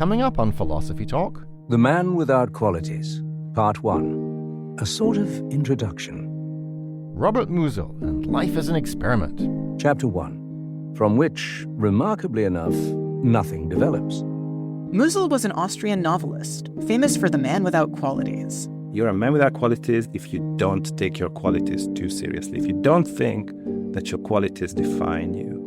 Coming up on Philosophy Talk. The Man Without Qualities, Part 1. A sort of introduction. Robert Musil and Life as an Experiment. Chapter 1, from which, remarkably enough, nothing develops. Musil was an Austrian novelist, famous for The Man Without Qualities. You're a man without qualities if you don't take your qualities too seriously, if you don't think that your qualities define you.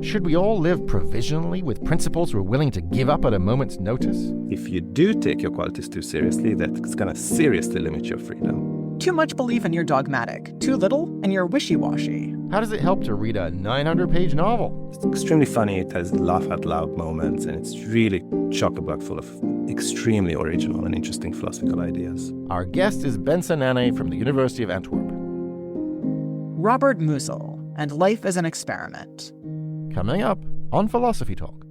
Should we all live provisionally with principles we're willing to give up at a moment's notice? If you do take your qualities too seriously, that's going to seriously limit your freedom. Too much belief and you're dogmatic. Too little and you're wishy-washy. How does it help to read a 900-page novel? It's extremely funny, it has laugh-out-loud moments, and it's really chock-a-block full of extremely original and interesting philosophical ideas. Our guest is Bence Nanay from the University of Antwerp. Robert Musil and Life as an Experiment. Coming up on Philosophy Talk.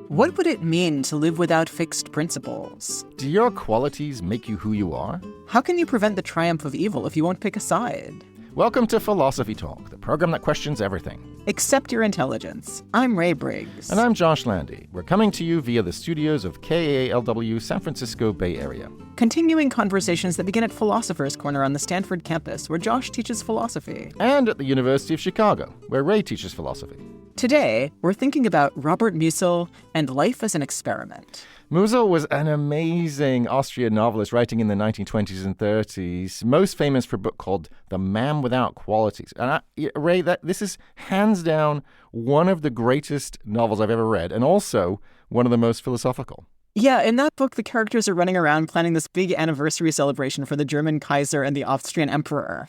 What would it mean to live without fixed principles? Do your qualities make you who you are? How can you prevent the triumph of evil if you won't pick a side? Welcome to Philosophy Talk, the program that questions everything. Accept your intelligence. I'm Ray Briggs. And I'm Josh Landy. We're coming to you via the studios of KALW San Francisco Bay Area. Continuing conversations that begin at Philosopher's Corner on the Stanford campus, where Josh teaches philosophy. And at the University of Chicago, where Ray teaches philosophy. Today, we're thinking about Robert Musil and Life as an Experiment. Musil was an amazing Austrian novelist writing in the 1920s and 30s, most famous for a book called The Man Without Qualities. And Ray, this is hands down one of the greatest novels I've ever read, and also one of the most philosophical. Yeah, in that book, the characters are running around planning this big anniversary celebration for the German Kaiser and the Austrian Emperor.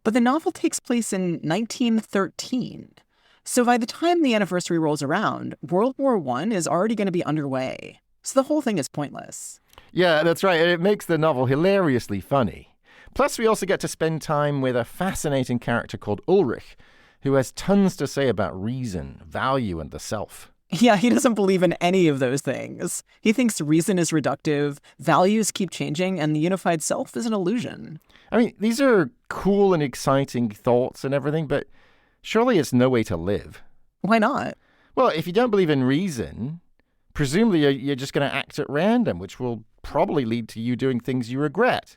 But the novel takes place in 1913. So by the time the anniversary rolls around, World War I is already going to be underway. So the whole thing is pointless. Yeah, that's right. And it makes the novel hilariously funny. Plus, we also get to spend time with a fascinating character called Ulrich, who has tons to say about reason, value, and the self. Yeah, he doesn't believe in any of those things. He thinks reason is reductive, values keep changing, and the unified self is an illusion. I mean, these are cool and exciting thoughts and everything, but surely it's no way to live. Why not? Well, if you don't believe in reason, presumably you're just going to act at random, which will probably lead to you doing things you regret.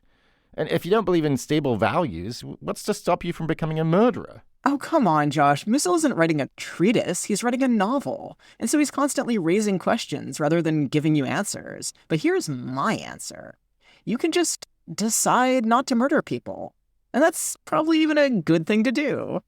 And if you don't believe in stable values, what's to stop you from becoming a murderer? Oh, come on, Josh. Musil isn't writing a treatise. He's writing a novel. And so he's constantly raising questions rather than giving you answers. But here's my answer. You can just decide not to murder people. And that's probably even a good thing to do.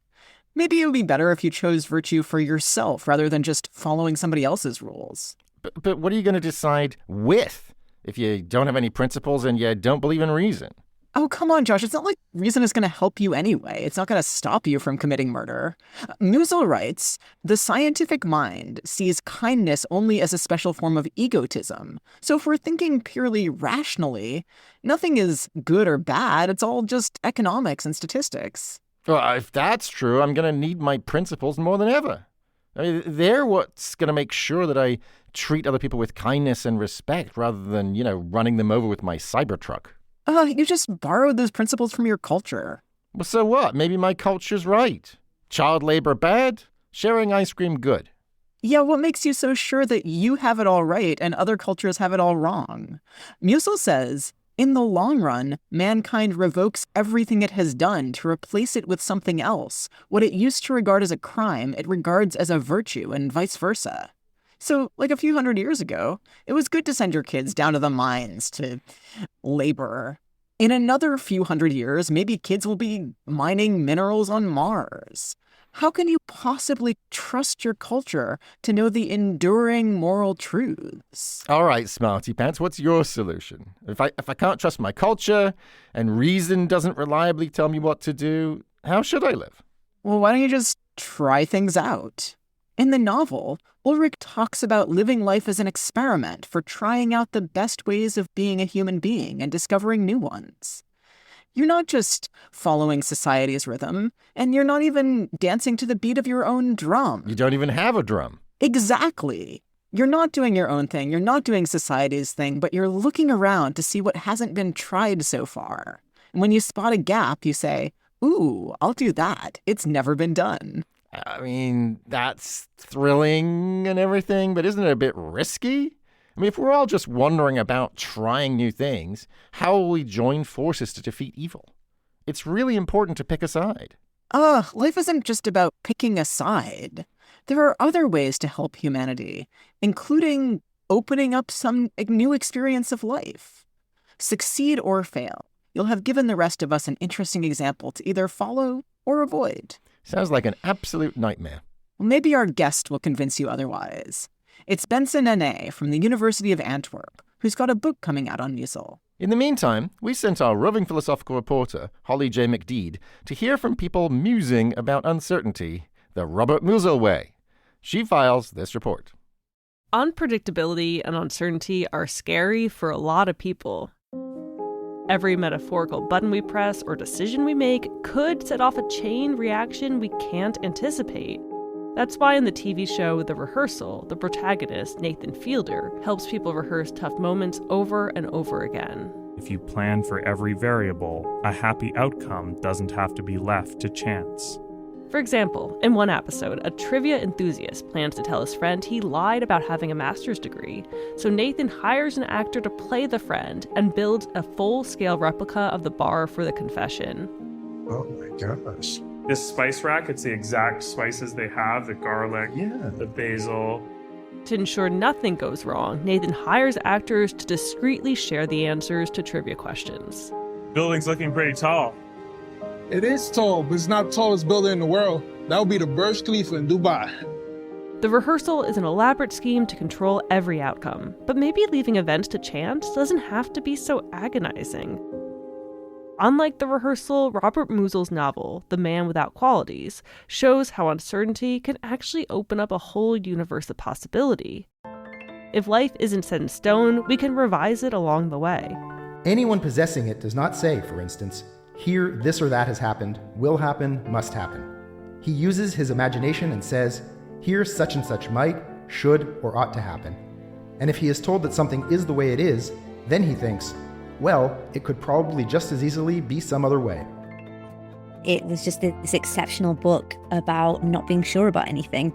Maybe it would be better if you chose virtue for yourself rather than just following somebody else's rules. But what are you going to decide with if you don't have any principles and you don't believe in reason? Oh, come on, Josh. It's not like reason is going to help you anyway. It's not going to stop you from committing murder. Musil writes, the scientific mind sees kindness only as a special form of egotism. So if we're thinking purely rationally, nothing is good or bad. It's all just economics and statistics. Well, if that's true, I'm going to need my principles more than ever. I mean, they're what's going to make sure that I treat other people with kindness and respect rather than, running them over with my Cybertruck. You just borrowed those principles from your culture. Well, so what? Maybe my culture's right. Child labor bad, sharing ice cream good. Yeah, what makes you so sure that you have it all right and other cultures have it all wrong? Musil says, in the long run, mankind revokes everything it has done to replace it with something else. What it used to regard as a crime, it regards as a virtue, and vice versa. So, like a few hundred years ago, it was good to send your kids down to the mines to labor. In another few hundred years, maybe kids will be mining minerals on Mars. How can you possibly trust your culture to know the enduring moral truths? All right, Smarty Pants, what's your solution? If I can't trust my culture and reason doesn't reliably tell me what to do, how should I live? Well, why don't you just try things out? In the novel, Ulrich talks about living life as an experiment for trying out the best ways of being a human being and discovering new ones. You're not just following society's rhythm, and you're not even dancing to the beat of your own drum. You don't even have a drum. Exactly. You're not doing your own thing. You're not doing society's thing, but you're looking around to see what hasn't been tried so far. And when you spot a gap, you say, Ooh, I'll do that. It's never been done. I mean, that's thrilling and everything, but isn't it a bit risky? I mean, if we're all just wondering about trying new things, how will we join forces to defeat evil? It's really important to pick a side. Life isn't just about picking a side. There are other ways to help humanity, including opening up some new experience of life. Succeed or fail, you'll have given the rest of us an interesting example to either follow or avoid. Sounds like an absolute nightmare. Well, maybe our guest will convince you otherwise. It's Bence Nanay from the University of Antwerp, who's got a book coming out on Musil. In the meantime, we sent our roving philosophical reporter, Holly J. McDeed, to hear from people musing about uncertainty the Robert Musil way. She files this report. Unpredictability and uncertainty are scary for a lot of people. Every metaphorical button we press or decision we make could set off a chain reaction we can't anticipate. That's why in the TV show The Rehearsal, the protagonist, Nathan Fielder, helps people rehearse tough moments over and over again. If you plan for every variable, a happy outcome doesn't have to be left to chance. For example, in one episode, a trivia enthusiast plans to tell his friend he lied about having a master's degree, so Nathan hires an actor to play the friend and builds a full-scale replica of the bar for the confession. Oh my gosh. This spice rack, it's the exact spices they have, the garlic, the basil. To ensure nothing goes wrong, Nathan hires actors to discreetly share the answers to trivia questions. Building's looking pretty tall. It is tall, but it's not the tallest building in the world. That would be the Burj Khalifa in Dubai. The Rehearsal is an elaborate scheme to control every outcome, but maybe leaving events to chance doesn't have to be so agonizing. Unlike The Rehearsal, Robert Musil's novel, The Man Without Qualities, shows how uncertainty can actually open up a whole universe of possibility. If life isn't set in stone, we can revise it along the way. Anyone possessing it does not say, for instance, here this or that has happened, will happen, must happen. He uses his imagination and says, here such and such might, should, or ought to happen. And if he is told that something is the way it is, then he thinks, well, it could probably just as easily be some other way. It was just this exceptional book about not being sure about anything.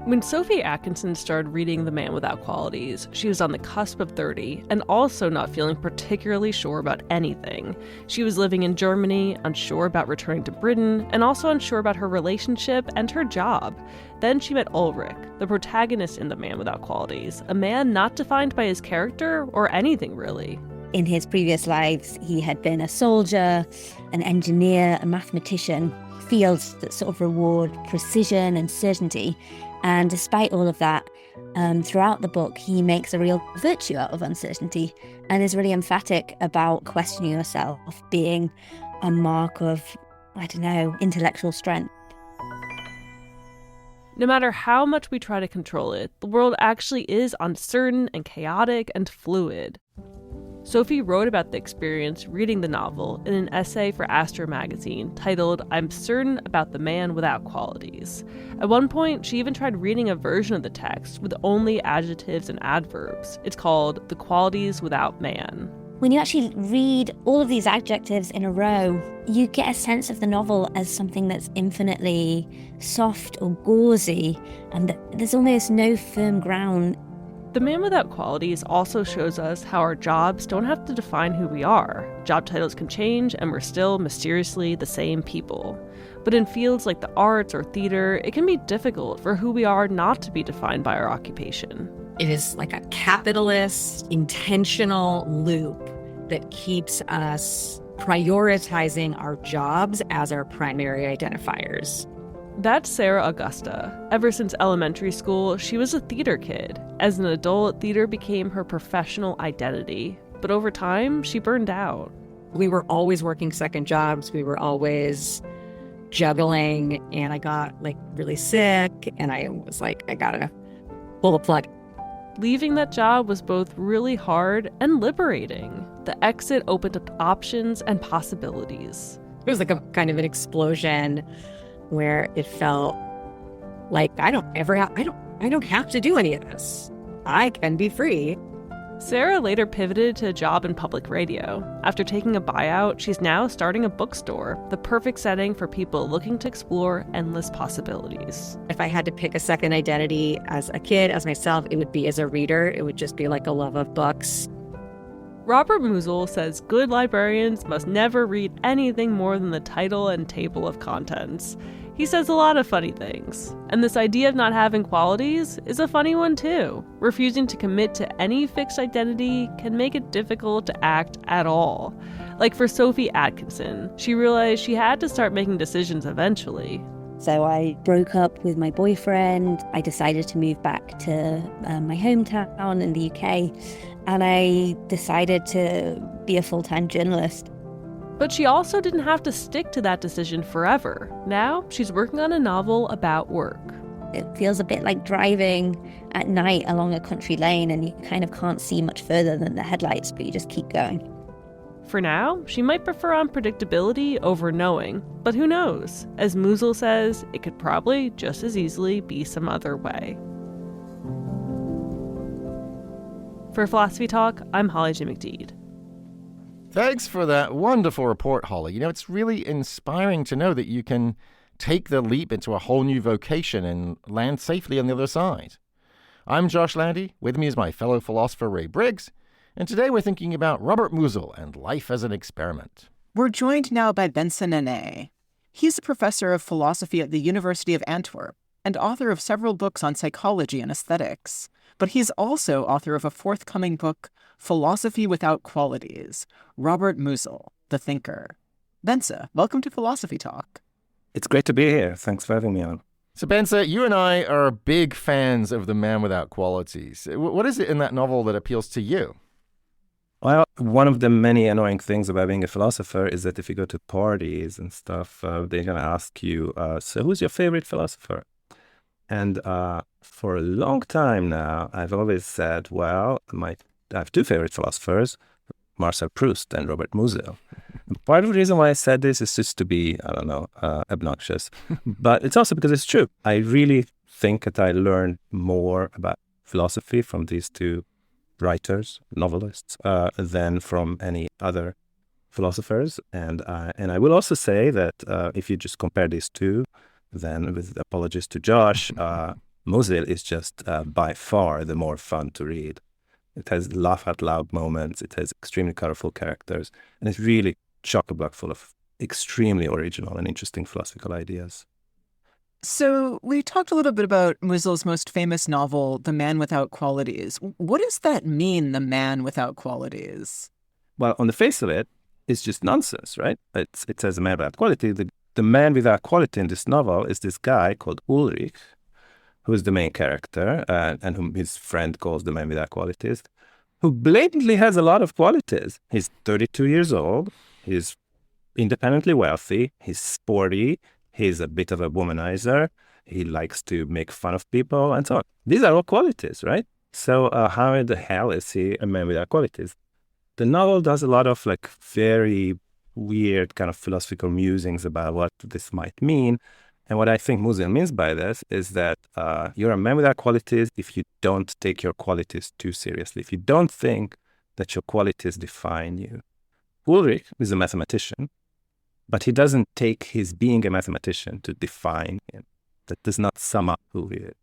When Sophie Atkinson started reading The Man Without Qualities, she was on the cusp of 30 and also not feeling particularly sure about anything. She was living in Germany, unsure about returning to Britain, and also unsure about her relationship and her job. Then she met Ulrich, the protagonist in The Man Without Qualities, a man not defined by his character or anything really. In his previous lives, he had been a soldier, an engineer, a mathematician, fields that sort of reward precision and certainty. And despite all of that, throughout the book, he makes a real virtue out of uncertainty and is really emphatic about questioning yourself being a mark of, intellectual strength. No matter how much we try to control it, the world actually is uncertain and chaotic and fluid. Sophie wrote about the experience reading the novel in an essay for Austria magazine titled, I'm Certain About the Man Without Qualities. At one point, she even tried reading a version of the text with only adjectives and adverbs. It's called The Qualities Without Man. When you actually read all of these adjectives in a row, you get a sense of the novel as something that's infinitely soft or gauzy, and there's almost no firm ground. The Man Without Qualities also shows us how our jobs don't have to define who we are. Job titles can change, and we're still mysteriously the same people. But in fields like the arts or theater, it can be difficult for who we are not to be defined by our occupation. It is like a capitalist, intentional loop that keeps us prioritizing our jobs as our primary identifiers. That's Sarah Augusta. Ever since elementary school, she was a theater kid. As an adult, theater became her professional identity. But over time, she burned out. We were always working second jobs. We were always juggling, and I got really sick, and I was I gotta pull the plug. Leaving that job was both really hard and liberating. The exit opened up options and possibilities. It was like a kind of an explosion where it felt like I don't have to do any of this. I can be free. Sarah later pivoted to a job in public radio. After taking a buyout, she's now starting a bookstore, the perfect setting for people looking to explore endless possibilities. If I had to pick a second identity as a kid, as myself, it would be as a reader. It would just be like a love of books. Robert Musil says good librarians must never read anything more than the title and table of contents. He says a lot of funny things. And this idea of not having qualities is a funny one too. Refusing to commit to any fixed identity can make it difficult to act at all. Like for Sophie Atkinson, she realized she had to start making decisions eventually. So I broke up with my boyfriend. I decided to move back to my hometown in the UK. And I decided to be a full-time journalist. But she also didn't have to stick to that decision forever. Now, she's working on a novel about work. It feels a bit like driving at night along a country lane and you kind of can't see much further than the headlights, but you just keep going. For now, she might prefer unpredictability over knowing, but who knows? As Musil says, it could probably just as easily be some other way. For Philosophy Talk, I'm Holly J. McDede. Thanks for that wonderful report, Holly. You know, it's really inspiring to know that you can take the leap into a whole new vocation and land safely on the other side. I'm Josh Landy. With me is my fellow philosopher, Ray Briggs. And today we're thinking about Robert Musil and life as an experiment. We're joined now by Bence Nanay. He's a professor of philosophy at the University of Antwerp and author of several books on psychology and aesthetics. But he's also author of a forthcoming book, Philosophy Without Qualities, Robert Musil, the Thinker. Bence, welcome to Philosophy Talk. It's great to be here. Thanks for having me on. So, Bence, you and I are big fans of The Man Without Qualities. What is it in that novel that appeals to you? Well, one of the many annoying things about being a philosopher is that if you go to parties and stuff, they're going to ask you, so who's your favorite philosopher? And for a long time now, I've always said, well, I have two favorite philosophers, Marcel Proust and Robert Musil. Part of the reason why I said this is just to be, obnoxious. But it's also because it's true. I really think that I learned more about philosophy from these two writers, novelists, than from any other philosophers. And I will also say that if you just compare these two, then with apologies to Josh, Musil is just by far the more fun to read. It has laugh-out-loud moments, it has extremely colorful characters, and it's really chock-a-block full of extremely original and interesting philosophical ideas. So we talked a little bit about Musil's most famous novel, The Man Without Qualities. What does that mean, the man without qualities? Well, on the face of it, it's just nonsense, right? It says a man without quality. The man without quality in this novel is this guy called Ulrich, who is the main character, and whom his friend calls the man without qualities, who blatantly has a lot of qualities. He's 32 years old, he's independently wealthy, he's sporty, he's a bit of a womanizer, he likes to make fun of people, and so on. These are all qualities, right? So how in the hell is he a man without qualities? The novel does a lot of very weird kind of philosophical musings about what this might mean. And what I think Musil means by this is that you're a man without qualities if you don't take your qualities too seriously, if you don't think that your qualities define you. Ulrich is a mathematician, but he doesn't take his being a mathematician to define him. That does not sum up who he is.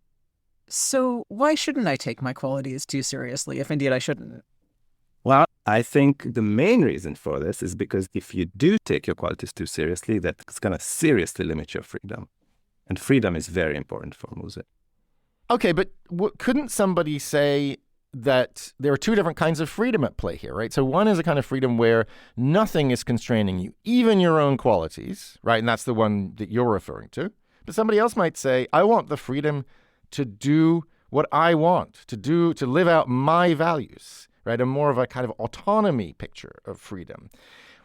So why shouldn't I take my qualities too seriously, if indeed I shouldn't? Well, I think the main reason for this is because if you do take your qualities too seriously, that's going to seriously limit your freedom. And freedom is very important for Musil. Okay, but couldn't somebody say that there are two different kinds of freedom at play here, right? So one is a kind of freedom where nothing is constraining you, even your own qualities, right? And that's the one that you're referring to. But somebody else might say, I want the freedom to do what I want, to live out my values, right? A more of a kind of autonomy picture of freedom.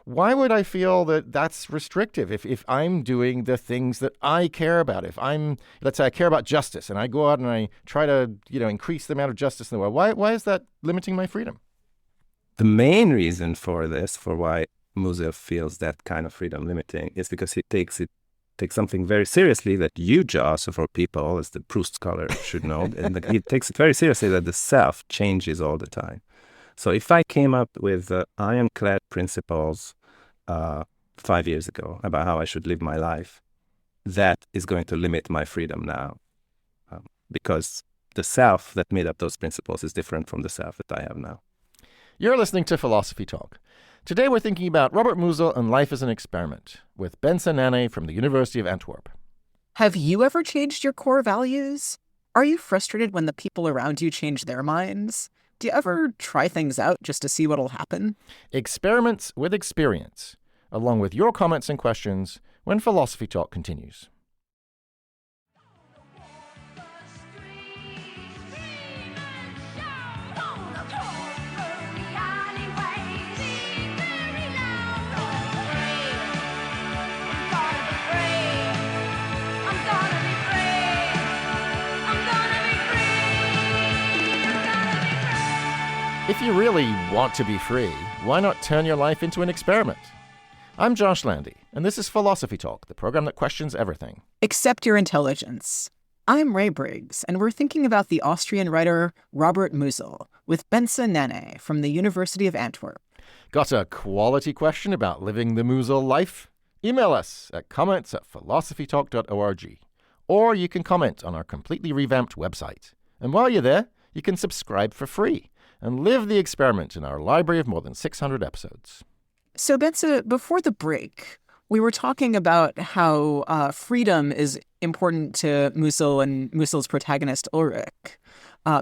Why would I feel that that's restrictive if I'm doing the things that I care about? If let's say I care about justice and I go out and I try to, increase the amount of justice in the world, why is that limiting my freedom? The main reason for this, for why Musil feels that kind of freedom limiting, is because he takes something very seriously that you, Josh, for people, as the Proust scholar should know, and he takes it very seriously that the self changes all the time. So if I came up with ironclad principles 5 years ago about how I should live my life, that is going to limit my freedom now, because the self that made up those principles is different from the self that I have now. You're listening to Philosophy Talk. Today we're thinking about Robert Musil and life as an experiment with Bence Nanay from the University of Antwerp. Have you ever changed your core values? Are you frustrated when the people around you change their minds? Do you ever try things out just to see what'll happen? Experiments with experience, along with your comments and questions when Philosophy Talk continues. If you really want to be free, why not turn your life into an experiment? I'm Josh Landy, and this is Philosophy Talk, the program that questions everything. Except your intelligence. I'm Ray Briggs, and we're thinking about the Austrian writer Robert Musil with Bence Nanay from the University of Antwerp. Got a quality question about living the Musil life? Email us at comments@philosophytalk.org, or you can comment on our completely revamped website. And while you're there, you can subscribe for free and live the experiment in our library of more than 600 episodes. So, Bence, before the break, we were talking about how freedom is important to Musil and Musil's protagonist, Ulrich,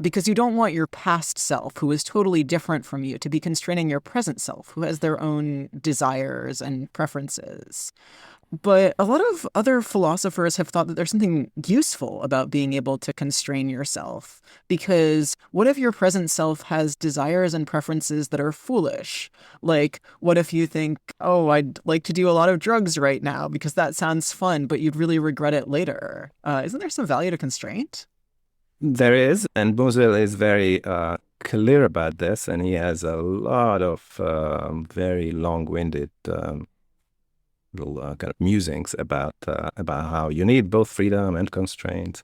because you don't want your past self, who is totally different from you, to be constraining your present self, who has their own desires and preferences. But a lot of other philosophers have thought that there's something useful about being able to constrain yourself. Because what if your present self has desires and preferences that are foolish? Like, what if you think, oh, I'd like to do a lot of drugs right now because that sounds fun, but you'd really regret it later? Isn't there some value to constraint? There is, and Musil is very clear about this, and he has a lot of very long-winded little kind of musings about how you need both freedom and constraint.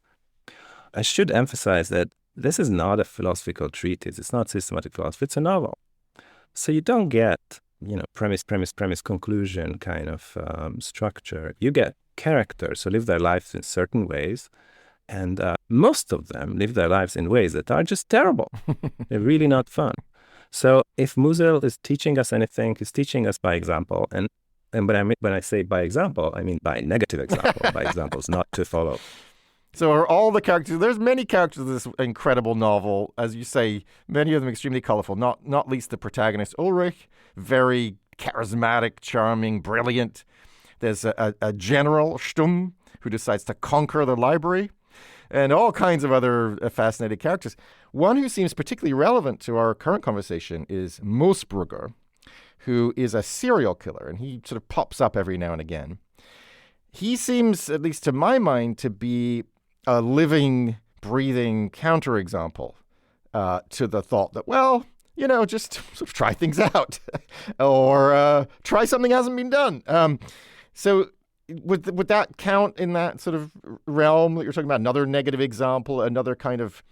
I should emphasize that this is not a philosophical treatise. It's not systematic philosophy. It's a novel. So you don't get, premise, conclusion kind of structure. You get characters who live their lives in certain ways, and most of them live their lives in ways that are just terrible. They're really not fun. So if Musil is teaching us anything, he's teaching us by example. And when I say by example, I mean by negative example, by examples not to follow. So are all the characters, there's many characters in this incredible novel, as you say, many of them extremely colorful, not least the protagonist, Ulrich, very charismatic, charming, brilliant. There's a general, Stumm, who decides to conquer the library, and all kinds of other fascinating characters. One who seems particularly relevant to our current conversation is Moosbrugger, who is a serial killer, and he sort of pops up every now and again. He seems, at least to my mind, to be a living, breathing counterexample to the thought that, well, just sort of try things out or try something that hasn't been done. So would that count in that sort of realm that you're talking about? Another negative example, another kind of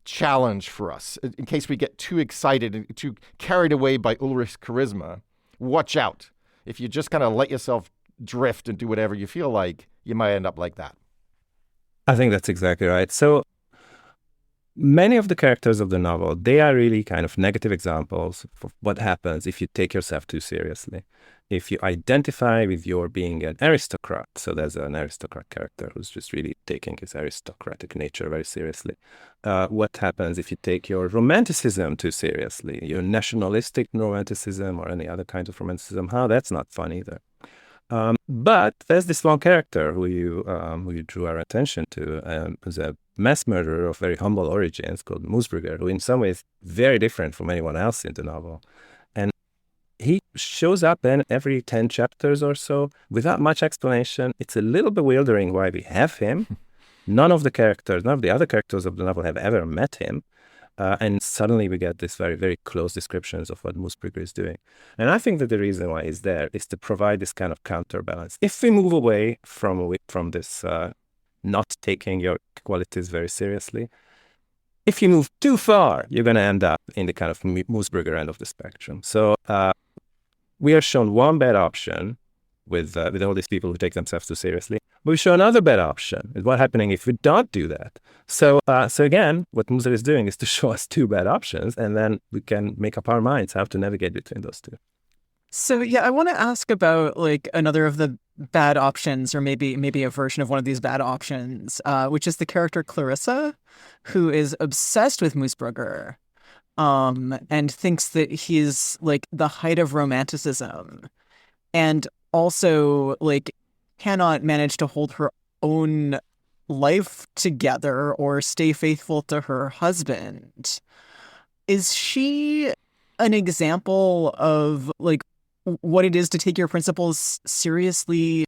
challenge for us in case we get too excited and too carried away by Ulrich's charisma. Watch out. If you just kind of let yourself drift and do whatever you feel like, you might end up like that. I think that's exactly right. So many of the characters of the novel, they are really kind of negative examples of what happens if you take yourself too seriously. If you identify with your being an aristocrat, so there's an aristocrat character who's just really taking his aristocratic nature very seriously. What happens if you take your romanticism too seriously, your nationalistic romanticism or any other kind of romanticism? That's not fun either. But there's this one character who you drew our attention to, who's a mass murderer of very humble origins called Moosbrugger, who in some ways very different from anyone else in the novel. And he shows up in every 10 chapters or so without much explanation. It's a little bewildering why we have him. None of the other characters of the novel have ever met him. And suddenly we get this very, very close descriptions of what Moosbrugger is doing. And I think that the reason why he's there is to provide this kind of counterbalance. If we move away from this not taking your qualities very seriously, If you move too far, you're going to end up in the kind of Moosbrugger end of the spectrum. So we are shown one bad option with all these people who take themselves too seriously. But we show another bad option. Is what's happening if we don't do that. So again, what Musil is doing is to show us two bad options, and then we can make up our minds how to navigate between those two. So yeah, I want to ask about like another of the bad options, or maybe a version of one of these bad options, which is the character Clarissa, who is obsessed with Moosbrugger, and thinks that he's like the height of romanticism, and also like cannot manage to hold her own life together or stay faithful to her husband. Is she an example of like what it is to take your principles seriously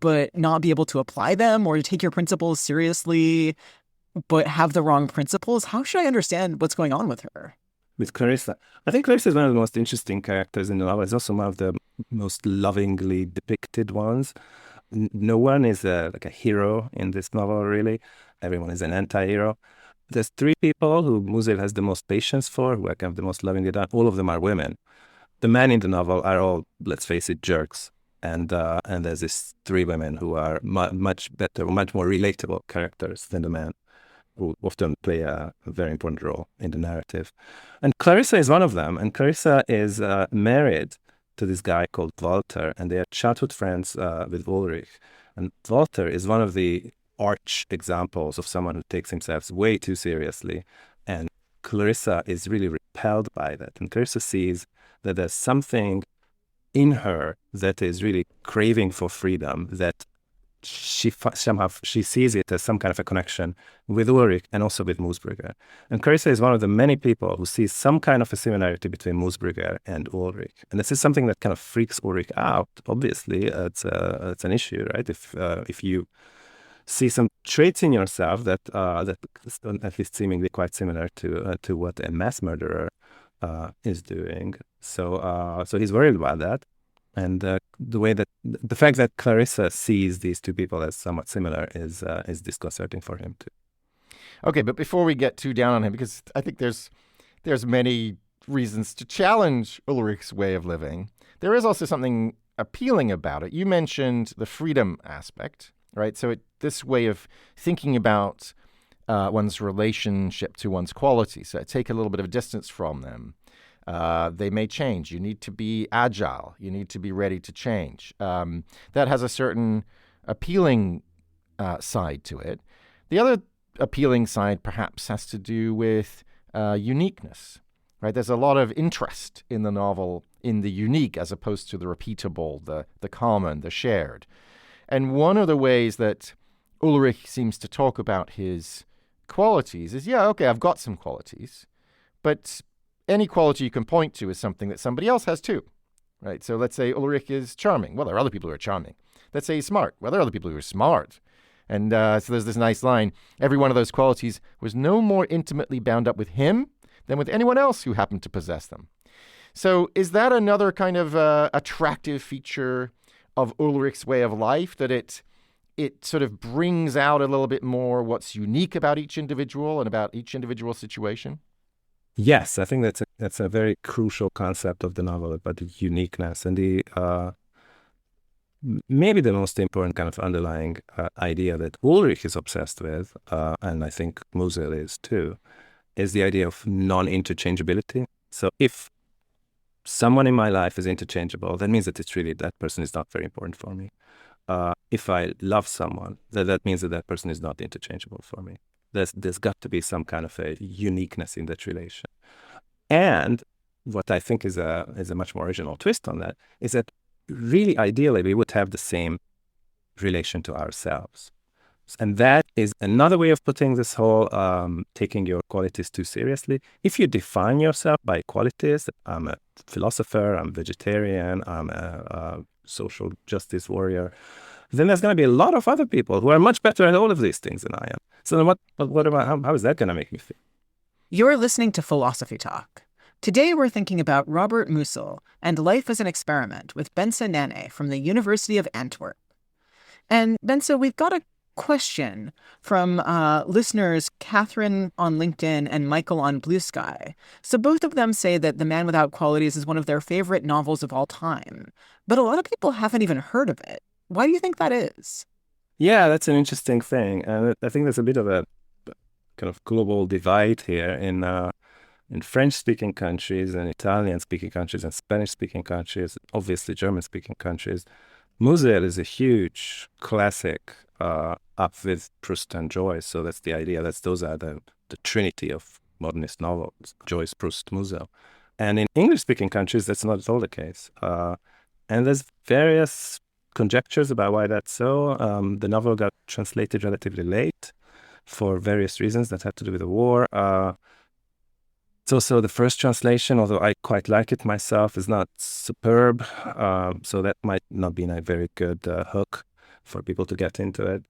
but not be able to apply them, or to take your principles seriously but have the wrong principles? How should I understand what's going on with her? With Clarissa, I think Clarissa is one of the most interesting characters in the novel. It's also one of the most lovingly depicted ones. No one is like a hero in this novel, really. Everyone is an anti-hero. There's three people who Musil has the most patience for, who are kind of the most lovingly done. All of them are women. The men in the novel are all, let's face it, jerks. And there's these three women who are much better, much more relatable characters than the men, who often play a very important role in the narrative. And Clarissa is one of them. And Clarissa is married to this guy called Walter, and they are childhood friends with Ulrich. And Walter is one of the arch examples of someone who takes himself way too seriously. And Clarissa is really repelled by that. And Clarissa sees that there's something in her that is really craving for freedom, that somehow she sees it as some kind of a connection with Ulrich and also with Moosbrugger. And Clarissa is one of the many people who sees some kind of a similarity between Moosbrugger and Ulrich. And this is something that kind of freaks Ulrich out. Obviously, it's an issue, right? If you see some traits in yourself that at least seemingly quite similar to what a mass murderer is doing. So he's worried about that. And the fact that Clarissa sees these two people as somewhat similar is disconcerting for him too. Okay, but before we get too down on him, because I think there's many reasons to challenge Ulrich's way of living, there is also something appealing about it. You mentioned the freedom aspect, right? So this way of thinking about one's relationship to one's qualities, so take a little bit of distance from them. They may change. You need to be agile. You need to be ready to change. That has a certain appealing side to it. The other appealing side perhaps has to do with uniqueness, right? There's a lot of interest in the novel in the unique as opposed to the repeatable, the common, the shared. And one of the ways that Ulrich seems to talk about his qualities is, yeah, okay, I've got some qualities, but any quality you can point to is something that somebody else has too, right? So let's say Ulrich is charming. Well, there are other people who are charming. Let's say he's smart. Well, there are other people who are smart. And so there's this nice line. Every one of those qualities was no more intimately bound up with him than with anyone else who happened to possess them. So is that another kind of attractive feature of Ulrich's way of life, that it sort of brings out a little bit more what's unique about each individual and about each individual situation? Yes, I think that's a very crucial concept of the novel, about the uniqueness and the maybe the most important kind of underlying idea that Ulrich is obsessed with, and I think Musil is too, is the idea of non-interchangeability. So if someone in my life is interchangeable, that means that it's really, that person is not very important for me. If I love someone, that means that person is not interchangeable for me. There's got to be some kind of a uniqueness in that relation. And what I think is a much more original twist on that is that really ideally we would have the same relation to ourselves. And that is another way of putting this whole taking your qualities too seriously. If you define yourself by qualities, I'm a philosopher, I'm vegetarian, I'm a social justice warrior, then there's going to be a lot of other people who are much better at all of these things than I am. So then what about, how is that going to make me feel? You're listening to Philosophy Talk. Today we're thinking about Robert Musil and Life as an Experiment with Bence Nanay from the University of Antwerp. And Bence, we've got a question from listeners Catherine on LinkedIn and Michael on Blue Sky. So both of them say that The Man Without Qualities is one of their favorite novels of all time. But a lot of people haven't even heard of it. Why do you think that is? Yeah, that's an interesting thing. And I think there's a bit of a kind of global divide here in French-speaking countries and Italian-speaking countries and Spanish-speaking countries, obviously German-speaking countries. Musil is a huge classic up with Proust and Joyce. So that's the idea. Those are the trinity of modernist novels, Joyce, Proust, Musil. And in English-speaking countries, that's not at all the case. And there's various conjectures about why that's so. The novel got translated relatively late for various reasons that had to do with the war. It's also the first translation, although I quite like it myself, is not superb. So that might not be a very good hook for people to get into it.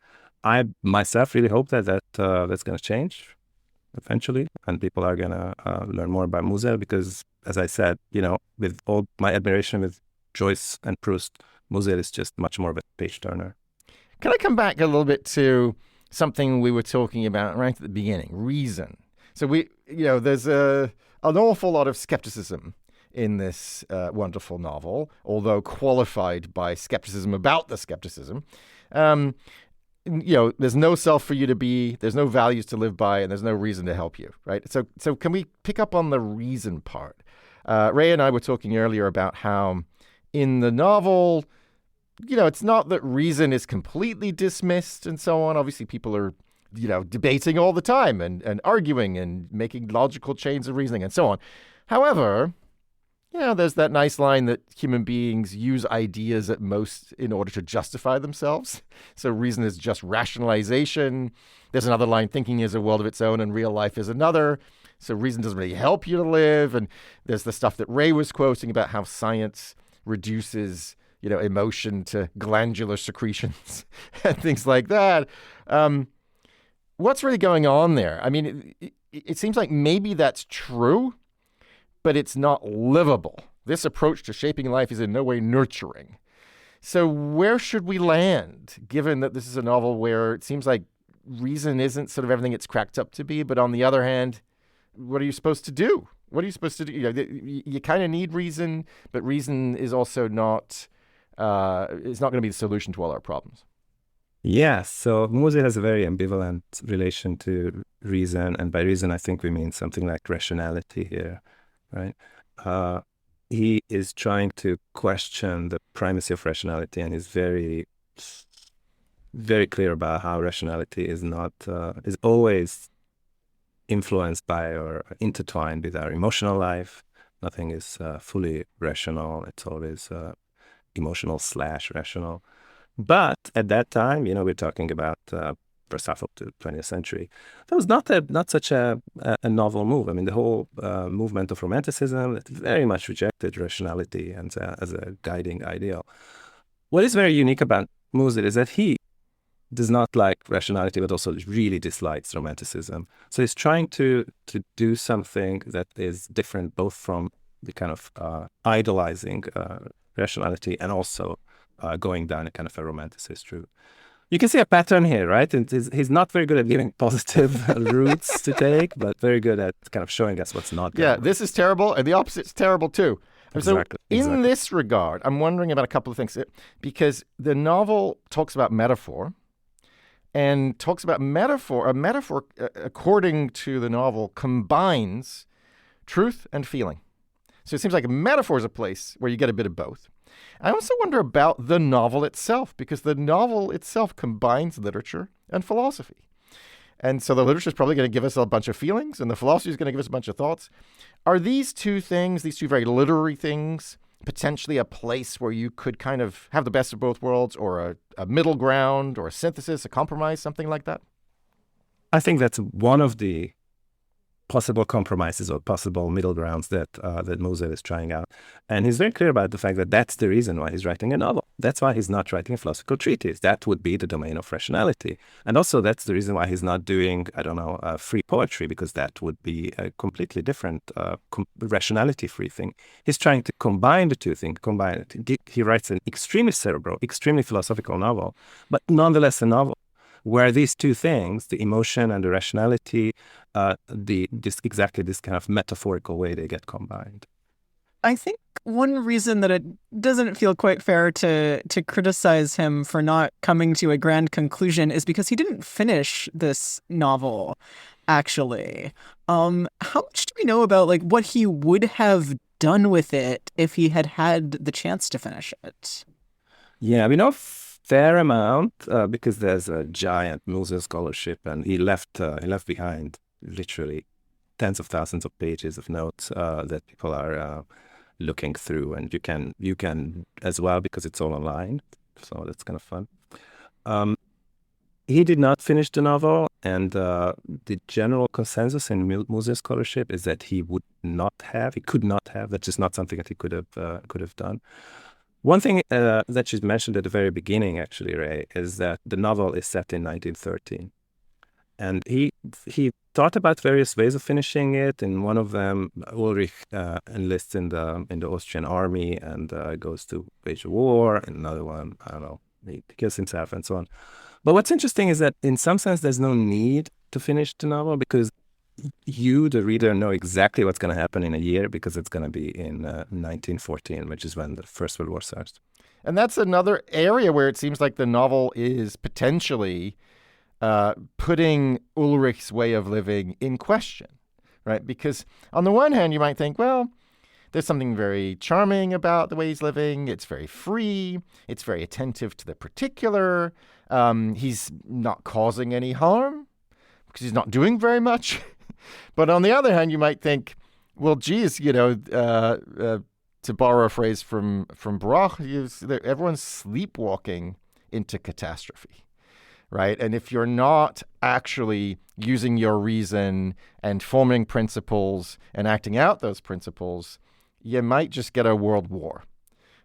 I myself really hope that's going to change eventually, and people are going to learn more about Musil because, as I said, with all my admiration with Joyce and Proust, Musil is just much more of a page turner. Can I come back a little bit to something we were talking about right at the beginning, reason? So there's an awful lot of skepticism in this wonderful novel, although qualified by skepticism about the skepticism. There's no self for you to be, there's no values to live by, and there's no reason to help you, right? So can we pick up on the reason part? Ray and I were talking earlier about how in the novel, it's not that reason is completely dismissed and so on. Obviously, people are debating all the time and arguing and making logical chains of reasoning and so on. However, there's that nice line that human beings use ideas at most in order to justify themselves. So reason is just rationalization. There's another line, thinking is a world of its own and real life is another. So reason doesn't really help you to live. And there's the stuff that Ray was quoting about how science reduces emotion to glandular secretions and things like that. What's really going on there? I mean, it seems like maybe that's true, but it's not livable. This approach to shaping life is in no way nurturing. So where should we land, given that this is a novel where it seems like reason isn't sort of everything it's cracked up to be, but on the other hand, what are you supposed to do? What are you supposed to do? You kind of need reason, but reason is also not, it's not going to be the solution to all our problems. Yes, so Musil has a very ambivalent relation to reason, and by reason I think we mean something like rationality here, right? He is trying to question the primacy of rationality, and is very, very clear about how rationality is not is always influenced by or intertwined with our emotional life. Nothing is fully rational; it's always emotional/rational. But at that time, we're talking about first half of the 20th century. That was not such a novel move. I mean, the whole movement of Romanticism very much rejected rationality and as a guiding ideal. What is very unique about Musil is that he does not like rationality, but also really dislikes Romanticism. So he's trying to do something that is different, both from the kind of idolizing rationality and also going down a kind of a romanticist route. You can see a pattern here, right? And he's not very good at giving positive routes to take, but very good at kind of showing us what's not good. Yeah, this is terrible, and the opposite's terrible too. Exactly. So in this regard, I'm wondering about a couple of things. Because the novel talks about metaphor, and talks about metaphor. A metaphor, according to the novel, combines truth and feeling. So it seems like a metaphor is a place where you get a bit of both. I also wonder about the novel itself, because the novel itself combines literature and philosophy. And so the literature is probably going to give us a bunch of feelings, and the philosophy is going to give us a bunch of thoughts. Are these two things, these two very literary things, potentially a place where you could kind of have the best of both worlds, or a middle ground, or a synthesis, a compromise, something like that? I think that's one of the possible compromises or possible middle grounds that Musil is trying out. And he's very clear about the fact that that's the reason why he's writing a novel. That's why he's not writing a philosophical treatise. That would be the domain of rationality. And also that's the reason why he's not doing, free poetry, because that would be a completely different rationality-free thing. He's trying to combine the two things, He writes an extremely cerebral, extremely philosophical novel, but nonetheless a novel. where these two things, the emotion and the rationality, this kind of metaphorical way they get combined. I think one reason that it doesn't feel quite fair to criticize him for not coming to a grand conclusion is because he didn't finish this novel, actually. How much do we know about like what he would have done with it if he had had the chance to finish it? Yeah, we know a fair amount because there's a giant Musil scholarship, and he left behind literally tens of thousands of pages of notes that people are looking through, and you can as well because it's all online, so that's kind of fun. He did not finish the novel, and the general consensus in Musil scholarship is that he could not have. That's just not something that he could have done. One thing that she's mentioned at the very beginning, actually, Ray, is that the novel is set in 1913. And he thought about various ways of finishing it. In one of them, Ulrich enlists in the Austrian army and goes to wage a war. And another one, I don't know, he kills himself and so on. But what's interesting is that in some sense, there's no need to finish the novel because you, the reader, know exactly what's going to happen in a year because it's going to be in 1914, which is when the First World War starts. And that's another area where it seems like the novel is potentially putting Ulrich's way of living in question, right? Because on the one hand, you might think, well, there's something very charming about the way he's living. It's very free. It's very attentive to the particular. He's not causing any harm because he's not doing very much. But on the other hand, you might think, well, geez, to borrow a phrase from Broch, everyone's sleepwalking into catastrophe. Right. And if you're not actually using your reason and forming principles and acting out those principles, you might just get a world war.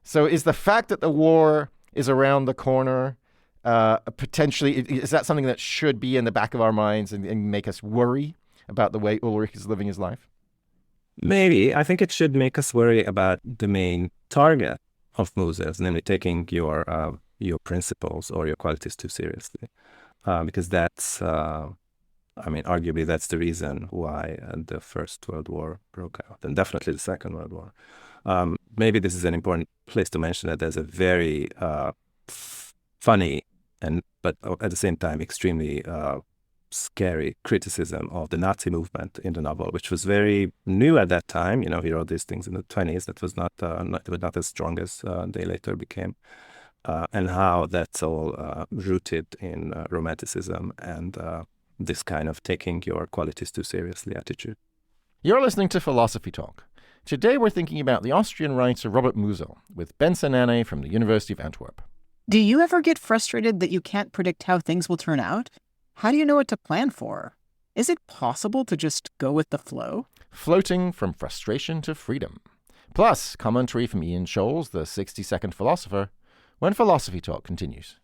So is the fact that the war is around the corner potentially, is that something that should be in the back of our minds and make us worry about the way Ulrich is living his life? Maybe. I think it should make us worry about the main target of Musil, namely taking your principles or your qualities too seriously, because that's, arguably that's the reason why the First World War broke out, and definitely the Second World War. Maybe this is an important place to mention that there's a very funny but at the same time extremely scary criticism of the Nazi movement in the novel, which was very new at that time. He wrote these things in the 1920s. That was not as strong as they later became. And how that's all rooted in romanticism and this kind of taking your qualities too seriously attitude. You're listening to Philosophy Talk. Today we're thinking about the Austrian writer Robert Musil with Bence Nanay from the University of Antwerp. Do you ever get frustrated that you can't predict how things will turn out? How do you know what to plan for? Is it possible to just go with the flow? Floating from frustration to freedom. Plus, commentary from Ian Scholes, the 60-second philosopher, when Philosophy Talk continues.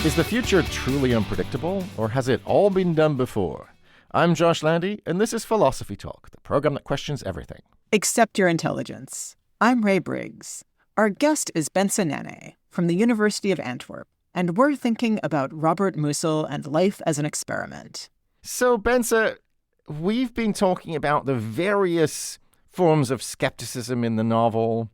Is the future truly unpredictable, or has it all been done before? I'm Josh Landy, and this is Philosophy Talk, the program that questions everything. Except your intelligence. I'm Ray Briggs. Our guest is Bence Nanay from the University of Antwerp, and we're thinking about Robert Musil and life as an experiment. So, Bence, we've been talking about the various forms of skepticism in the novel.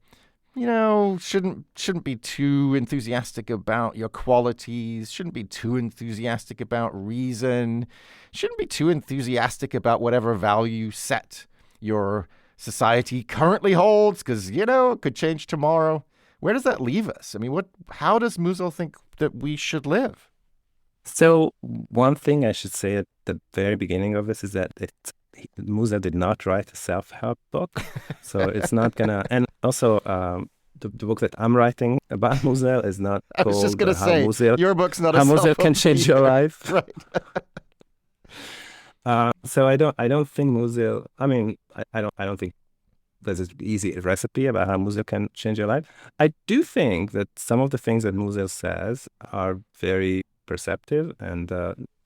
Shouldn't be too enthusiastic about your qualities, shouldn't be too enthusiastic about reason, shouldn't be too enthusiastic about whatever value set your society currently holds, because, it could change tomorrow. Where does that leave us? I mean, how does Musil think that we should live? So one thing I should say at the very beginning of this is that Musil did not write a self-help book, so it's not gonna. And also, the book that I'm writing about Musil is not called. I was just gonna say, your book's not a How self-help Musil can change your life. Right. So I don't think Musil. I mean, I don't think there's an easy recipe about how Musil can change your life. I do think that some of the things that Musil says are very perceptive, and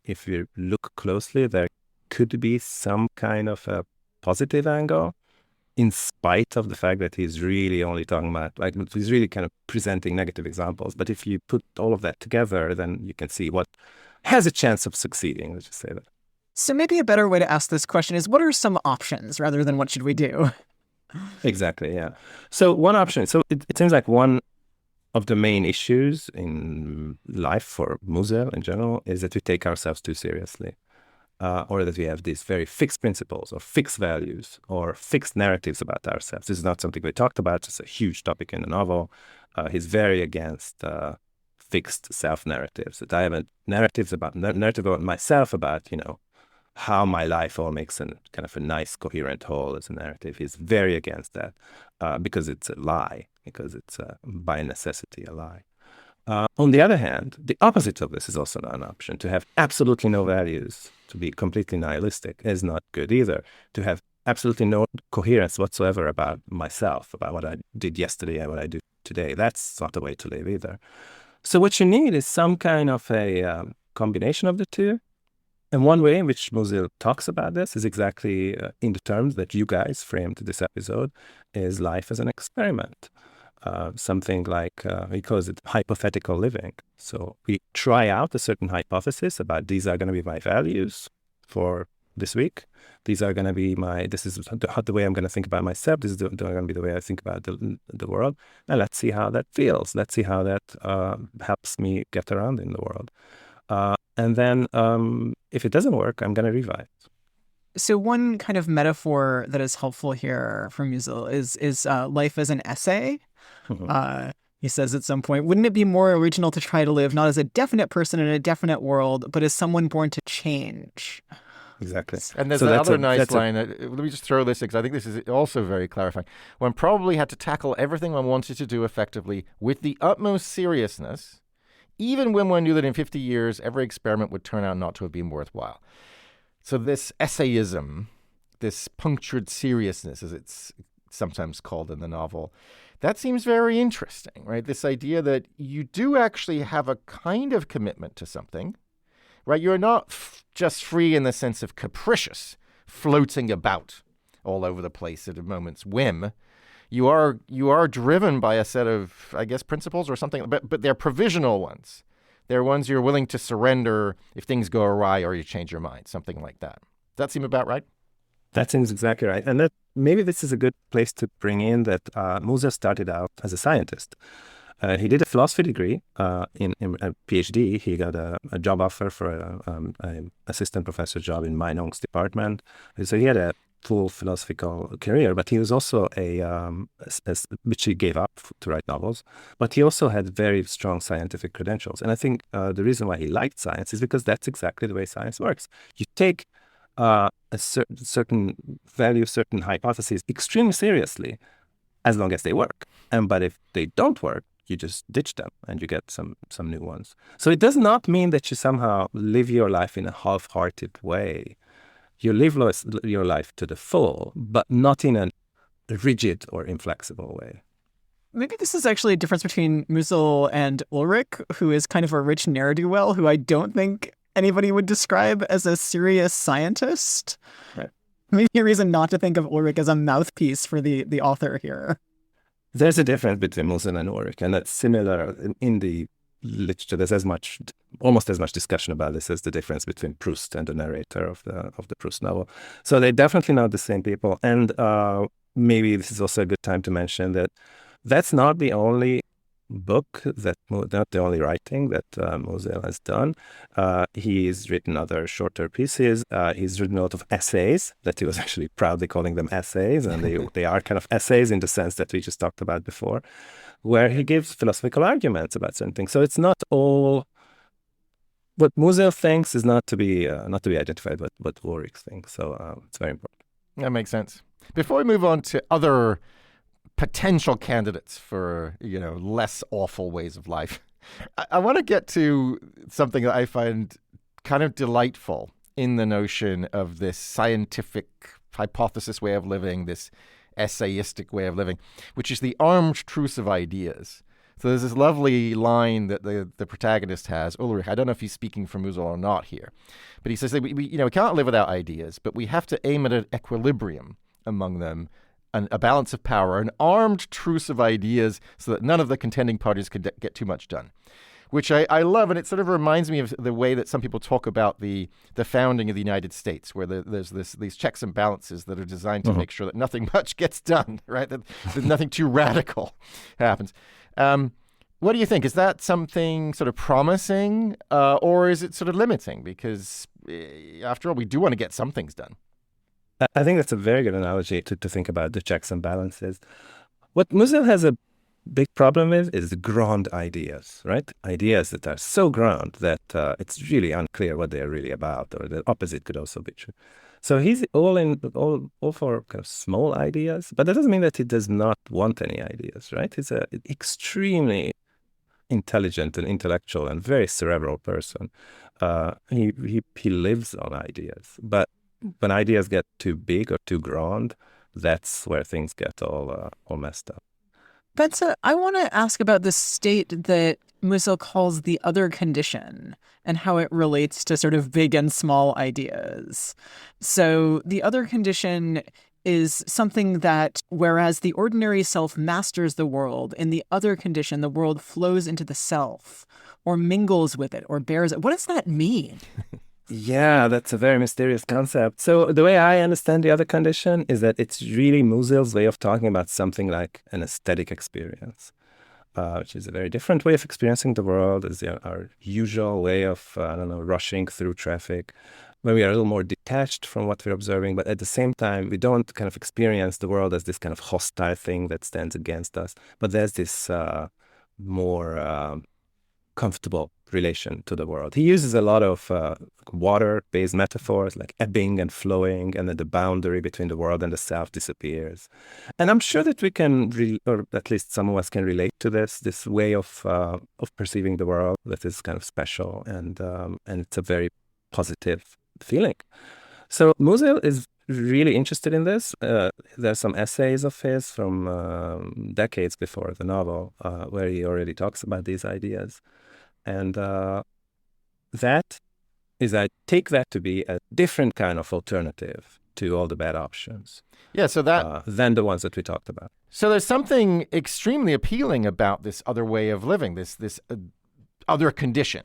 if you look closely, there could be some kind of a positive angle, in spite of the fact that he's really only talking about, like, he's really kind of presenting negative examples. But if you put all of that together, then you can see what has a chance of succeeding. Let's just say that. So maybe a better way to ask this question is, what are some options rather than what should we do? Exactly, yeah. So one option, so it seems like one of the main issues in life for Musil in general is that we take ourselves too seriously. Or that we have these very fixed principles or fixed values or fixed narratives about ourselves. This is not something we talked about. It's a huge topic in the novel. He's very against fixed self-narratives. That I have a narrative about myself, about, how my life all makes a kind of a nice, coherent whole as a narrative. He's very against that because it's a lie, because it's by necessity a lie. On the other hand, the opposite of this is also not an option. To have absolutely no values, to be completely nihilistic, is not good either. To have absolutely no coherence whatsoever about myself, about what I did yesterday and what I do today, that's not the way to live either. So what you need is some kind of a combination of the two. And one way in which Musil talks about this is exactly in the terms that you guys framed this episode, is life as an experiment. Something like, he calls it hypothetical living. So we try out a certain hypothesis about these are going to be my values for this week. These are going to be this is the way I'm going to think about myself. This is going to be the way I think about the world. And let's see how that feels. Let's see how that helps me get around in the world. And then if it doesn't work, I'm going to revise. So one kind of metaphor that is helpful here from Musil is life as an essay. Mm-hmm. He says at some point, wouldn't it be more original to try to live not as a definite person in a definite world, but as someone born to change? Exactly. And there's another nice line. Let me just throw this in, because I think this is also very clarifying. One probably had to tackle everything one wanted to do effectively with the utmost seriousness, even when one knew that in 50 years, every experiment would turn out not to have been worthwhile. So this essayism, this punctured seriousness, as it's sometimes called in the novel, that seems very interesting, right? This idea that you do actually have a kind of commitment to something, right? You're not just free in the sense of capricious, floating about all over the place at a moment's whim. You are driven by a set of, I guess, principles or something, but they're provisional ones. They're ones you're willing to surrender if things go awry or you change your mind, something like that. Does that seem about right? That seems exactly right. And that maybe this is a good place to bring in that Musil started out as a scientist. He did a philosophy degree in a PhD. He got a job offer for an assistant professor job in Meinungs's department. So he had a full philosophical career, but he was also which he gave up to write novels, but he also had very strong scientific credentials. And I think the reason why he liked science is because that's exactly the way science works. You take a certain value, certain hypotheses extremely seriously, as long as they work. But if they don't work, you just ditch them and you get some new ones. So it does not mean that you somehow live your life in a half-hearted way. You live your life to the full, but not in a rigid or inflexible way. Maybe this is actually a difference between Musil and Ulrich, who is kind of a rich ne'er-do-well, who I don't think anybody would describe as a serious scientist. Right. Maybe a reason not to think of Ulrich as a mouthpiece for the author here. There's a difference between Musil and Ulrich, and that's similar in the literature. There's almost as much discussion about this as the difference between Proust and the narrator of the Proust novel. So they're definitely not the same people. And maybe this is also a good time to mention that that's not the only book, not the only writing that Musil has done. He's written other shorter pieces. He's written a lot of essays that he was actually proudly calling them essays, and they are kind of essays in the sense that we just talked about before, where he gives philosophical arguments about certain things. So it's not all what Musil thinks is not to be identified with what Ulrich thinks. So it's very important. That makes sense. Before we move on to other potential candidates for, less awful ways of life, I want to get to something that I find kind of delightful in the notion of this scientific hypothesis way of living, this essayistic way of living, which is the armed truce of ideas. So there's this lovely line that the protagonist has, Ulrich. I don't know if he's speaking for Musil or not here, but he says that we can't live without ideas, but we have to aim at an equilibrium among them, a balance of power, an armed truce of ideas so that none of the contending parties could get too much done, which I love. And it sort of reminds me of the way that some people talk about the founding of the United States, where there's these checks and balances that are designed to make sure that nothing much gets done, right? That nothing too radical happens. What do you think? Is that something sort of promising, or is it sort of limiting? Because after all, we do want to get some things done. I think that's a very good analogy to think about the checks and balances. What Musil has a big problem with is the grand ideas, right? Ideas that are so grand that it's really unclear what they're really about, or the opposite could also be true. So he's all for kind of small ideas, but that doesn't mean that he does not want any ideas, right? He's an extremely intelligent and intellectual and very cerebral person. He lives on ideas, but when ideas get too big or too grand, that's where things get all messed up. Bence, I want to ask about the state that Musil calls the other condition and how it relates to sort of big and small ideas. So the other condition is something that, whereas the ordinary self masters the world, in the other condition, the world flows into the self or mingles with it or bears it. What does that mean? Yeah, that's a very mysterious concept. So the way I understand the other condition is that it's really Musil's way of talking about something like an aesthetic experience, which is a very different way of experiencing the world. Is our usual way of, rushing through traffic, where we are a little more detached from what we're observing, but at the same time, we don't kind of experience the world as this kind of hostile thing that stands against us, but there's this more comfortable relation to the world. He uses a lot of water-based metaphors like ebbing and flowing, and then the boundary between the world and the self disappears. And I'm sure that we can, or at least some of us can relate to this way of perceiving the world that is kind of special, and it's a very positive feeling. So Musil is really interested in this. There's some essays of his from decades before the novel where he already talks about these ideas. And that is, I take that to be a different kind of alternative to all the bad options. Yeah, so that than the ones that we talked about. So there's something extremely appealing about this other way of living, this other condition,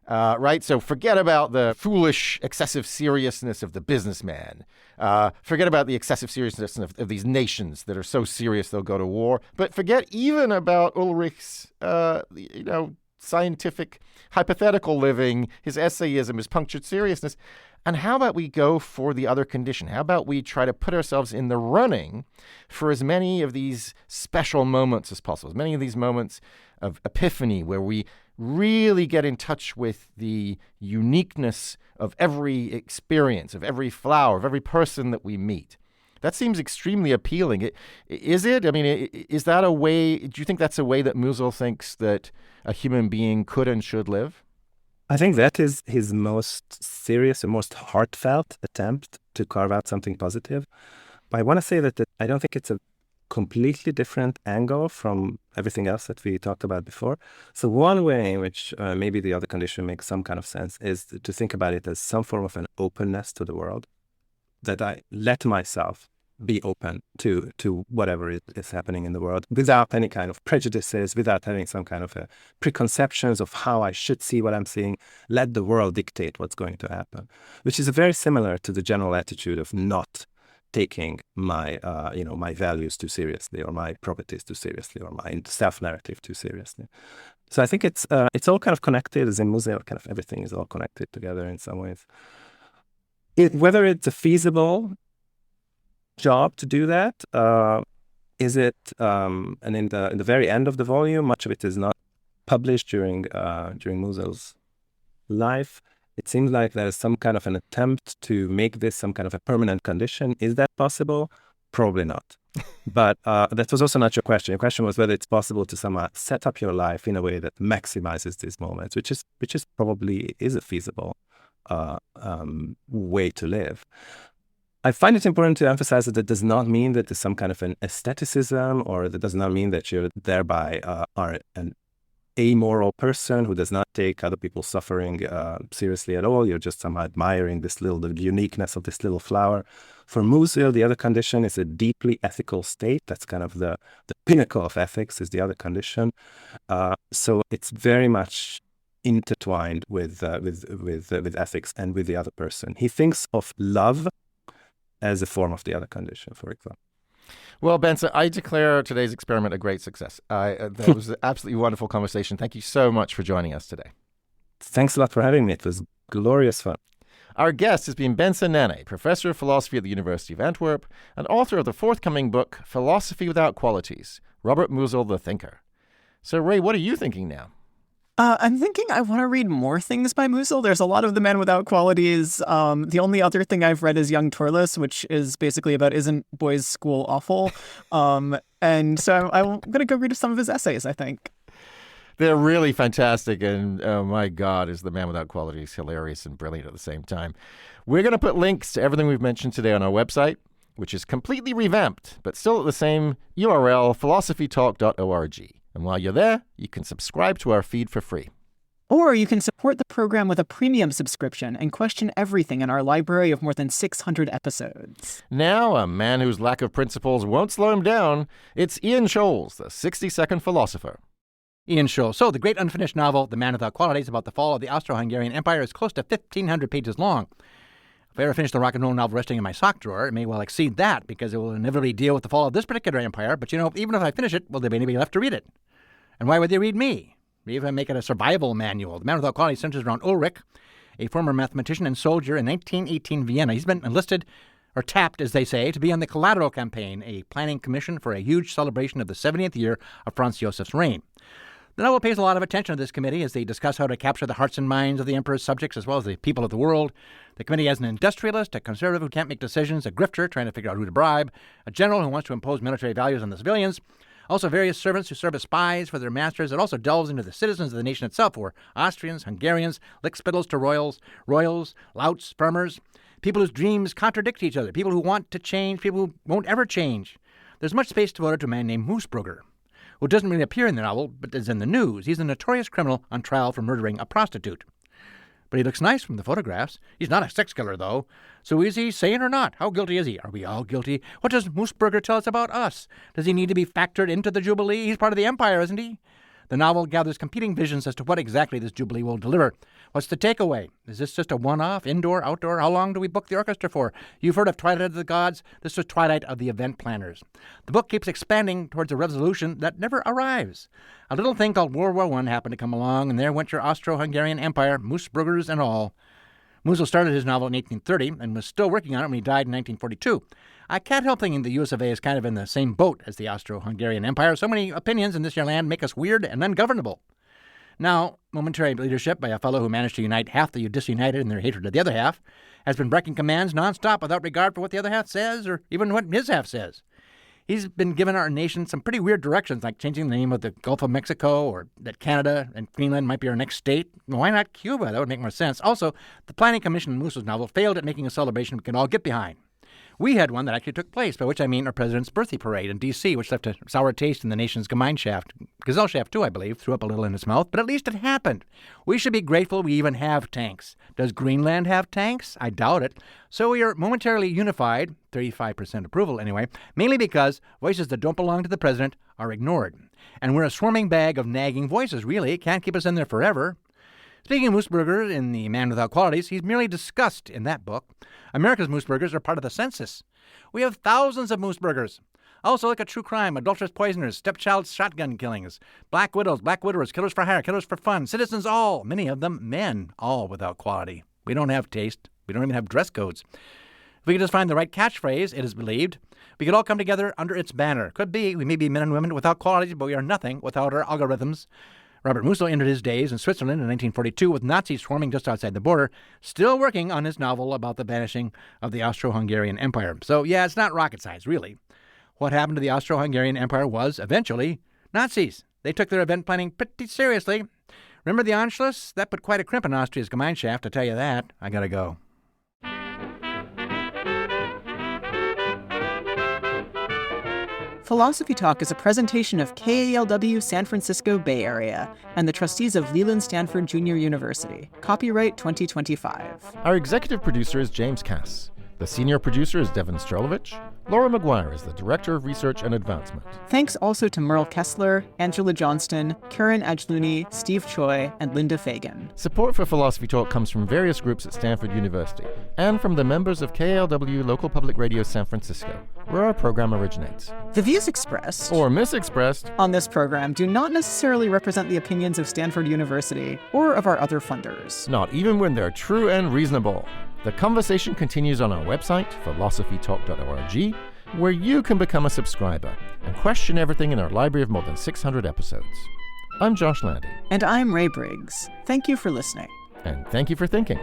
right? So forget about the foolish, excessive seriousness of the businessman. Forget about the excessive seriousness of these nations that are so serious they'll go to war. But forget even about Ulrich's, scientific, hypothetical living, his essayism, his punctured seriousness. And how about we go for the other condition? How about we try to put ourselves in the running for as many of these special moments as possible, as many of these moments of epiphany where we really get in touch with the uniqueness of every experience, of every flower, of every person that we meet. That seems extremely appealing. Is it? I mean, is that a way, do you think that's a way that Musil thinks that a human being could and should live? I think that is his most serious and most heartfelt attempt to carve out something positive. But I want to say that I don't think it's a completely different angle from everything else that we talked about before. So one way in which maybe the other condition makes some kind of sense is to think about it as some form of an openness to the world, that I let myself be open to whatever is happening in the world without any kind of prejudices, without having some kind of preconceptions of how I should see what I'm seeing. Let the world dictate what's going to happen, which is very similar to the general attitude of not taking my my values too seriously, or my properties too seriously, or my self-narrative too seriously. So I think it's all kind of connected. As in Musil, kind of everything is all connected together in some ways. Whether it's a feasible job to do that, is it? And in the very end of the volume, much of it is not published during Musil's life. It seems like there is some kind of an attempt to make this some kind of a permanent condition. Is that possible? Probably not. But that was also not your question. Your question was whether it's possible to somehow set up your life in a way that maximizes these moments, which is probably a feasible way to live. I find it important to emphasize that it does not mean that there's some kind of an aestheticism, or that does not mean that you thereby are an amoral person who does not take other people's suffering seriously at all. You're just somehow admiring the uniqueness of this little flower. For Musil, the other condition is a deeply ethical state. That's kind of the pinnacle of ethics, is the other condition. So it's very much intertwined with ethics and with the other person. He thinks of love as a form of the other condition, for example. Well, Bence, I declare today's experiment a great success. That was an absolutely wonderful conversation. Thank you so much for joining us today. Thanks a lot for having me. It was glorious fun. Our guest has been Bence Nanay, professor of philosophy at the University of Antwerp and author of the forthcoming book, Philosophy Without Qualities, Robert Musil the Thinker. So, Ray, what are you thinking now? I'm thinking I want to read more things by Musil. There's a lot of The Man Without Qualities. The only other thing I've read is Young Torless, which is basically about isn't boys' school awful? And so I'm going to go read some of his essays, I think. They're really fantastic, and oh my God, is The Man Without Qualities hilarious and brilliant at the same time. We're going to put links to everything we've mentioned today on our website, which is completely revamped, but still at the same URL, philosophytalk.org. And while you're there, you can subscribe to our feed for free. Or you can support the program with a premium subscription and question everything in our library of more than 600 episodes. Now, a man whose lack of principles won't slow him down, it's Ian Scholes, the 60-second philosopher. Ian Scholes. So, the great unfinished novel, The Man Without Qualities, about the fall of the Austro-Hungarian Empire, is close to 1,500 pages long. If I ever finish the rock and roll novel resting in my sock drawer, it may well exceed that, because it will inevitably deal with the fall of this particular empire. But, even if I finish it, will there be anybody left to read it? And why would they read me? Maybe if I make it a survival manual. The Man Without Qualities centers around Ulrich, a former mathematician and soldier in 1918 Vienna. He's been enlisted, or tapped, as they say, to be on the Collateral Campaign, a planning commission for a huge celebration of the 70th year of Franz Josef's reign. The novel pays a lot of attention to this committee as they discuss how to capture the hearts and minds of the emperor's subjects as well as the people of the world. The committee has an industrialist, a conservative who can't make decisions, a grifter trying to figure out who to bribe, a general who wants to impose military values on the civilians, also various servants who serve as spies for their masters. It also delves into the citizens of the nation itself, who are Austrians, Hungarians, lickspittles to royals, louts, farmers, people whose dreams contradict each other, people who want to change, people who won't ever change. There's much space devoted to a man named Moosbrugger, who doesn't really appear in the novel, but is in the news. He's a notorious criminal on trial for murdering a prostitute. But he looks nice from the photographs. He's not a sex killer, though. So is he sane or not? How guilty is he? Are we all guilty? What does Moosbrugger tell us about us? Does he need to be factored into the Jubilee? He's part of the empire, isn't he? The novel gathers competing visions as to what exactly this Jubilee will deliver. What's the takeaway? Is this just a one-off, indoor, outdoor? How long do we book the orchestra for? You've heard of Twilight of the Gods. This was Twilight of the event planners. The book keeps expanding towards a resolution that never arrives. A little thing called World War I happened to come along, and there went your Austro-Hungarian Empire, Moosbruggers and all. Musil started his novel in 1830 and was still working on it when he died in 1942. I can't help thinking the US of A is kind of in the same boat as the Austro-Hungarian Empire. So many opinions in this here land make us weird and ungovernable. Now, momentary leadership by a fellow who managed to unite half the disunited in their hatred of the other half has been breaking commands nonstop without regard for what the other half says or even what his half says. He's been giving our nation some pretty weird directions, like changing the name of the Gulf of Mexico, or that Canada and Greenland might be our next state. Why not Cuba? That would make more sense. Also, the Planning Commission in Musil's novel failed at making a celebration we can all get behind. We had one that actually took place, by which I mean our president's birthday parade in D.C., which left a sour taste in the nation's Gemeinschaft. Gesellschaft, too, I believe, threw up a little in his mouth, but at least it happened. We should be grateful we even have tanks. Does Greenland have tanks? I doubt it. So we are momentarily unified, 35% approval anyway, mainly because voices that don't belong to the president are ignored. And we're a swarming bag of nagging voices, really. Can't keep us in there forever. Speaking of Moosbrugger in The Man Without Qualities, he's merely discussed in that book. America's Moosburgers are part of the census. We have thousands of Moosburgers. Also, look at true crime, adulterous poisoners, stepchild shotgun killings, black widows, black widowers, killers for hire, killers for fun, citizens all, many of them men, all without quality. We don't have taste. We don't even have dress codes. If we could just find the right catchphrase, it is believed, we could all come together under its banner. Could be, we may be men and women without qualities, but we are nothing without our algorithms. Robert Musil ended his days in Switzerland in 1942 with Nazis swarming just outside the border, still working on his novel about the vanishing of the Austro-Hungarian Empire. So, yeah, it's not rocket science, really. What happened to the Austro-Hungarian Empire was, eventually, Nazis. They took their event planning pretty seriously. Remember the Anschluss? That put quite a crimp in Austria's Gemeinschaft, I tell you that. I gotta go. Philosophy Talk is a presentation of KALW San Francisco Bay Area and the trustees of Leland Stanford Junior University. Copyright 2025. Our executive producer is James Cass. The senior producer is Devin Strolovich. Laura McGuire is the Director of Research and Advancement. Thanks also to Merle Kessler, Angela Johnston, Karen Ajluni, Steve Choi, and Linda Fagan. Support for Philosophy Talk comes from various groups at Stanford University and from the members of KALW Local Public Radio San Francisco, where our program originates. The views expressed or misexpressed on this program do not necessarily represent the opinions of Stanford University or of our other funders. Not even when they're true and reasonable. The conversation continues on our website, philosophytalk.org, where you can become a subscriber and question everything in our library of more than 600 episodes. I'm Josh Landy. And I'm Ray Briggs. Thank you for listening. And thank you for thinking.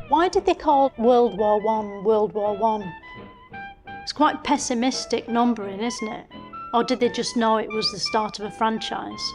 Why did they call World War I World War I? It's quite pessimistic numbering, isn't it? Or did they just know it was the start of a franchise?